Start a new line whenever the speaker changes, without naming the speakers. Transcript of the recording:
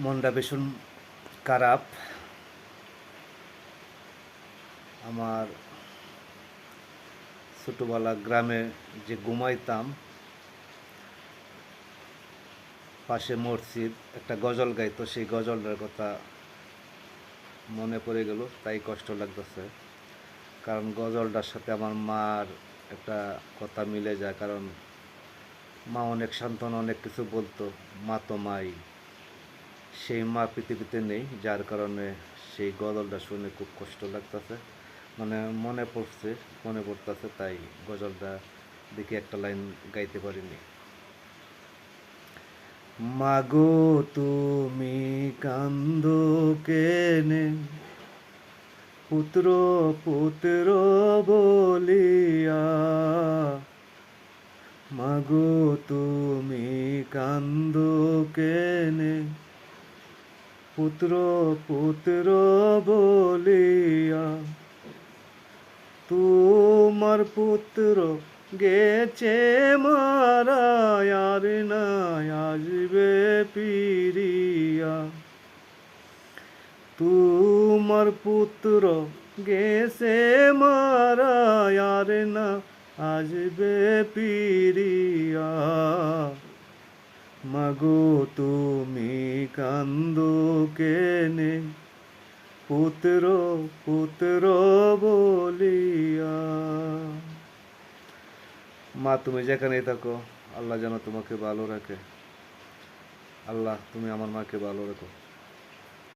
মনটা ভীষণ খারাপ। আমার ছোটোবেলা গ্রামে যে ঘুমাইতাম, পাশে মসজিদ, একটা গজল গাইতো, সেই গজলটার কথা মনে পড়ে গেল, তাই কষ্ট লাগতেছে। কারণ গজলটার সাথে আমার মার একটা কথা মিলে যায়, কারণ মা অনেক সান্ত্বনা অনেক কিছু বলতো, মা তো মাই, সেই মা পৃথিবীতে নেই, যার কারণে সেই গজলটা শুনে খুব কষ্ট লাগতেছে। মানে মনে পড়তেছে, তাই গজলটা দেখে একটা লাইন গাইতে পারিনি। মাগো তুমি কান্দো কেনে, পুত্র পুত্র বলিয়া। মাগো তুমি কান্দো কেনে, পুত্র পুত্র বলিয়া। তোমার পুত্র গেছে মারা, আর না আসবে ফিরিয়া। তোমার পুত্র গেছে মারা, আর না আসবে ফিরিয়া। মাগো তুমি কান্দো কেনে, পুত্র পুত্র বলিয়া। মা তুমি যেখানেই থাকো, আল্লাহ যেন তোমাকে ভালো রাখে। আল্লাহ তুমি আমার মাকে ভালো রাখো।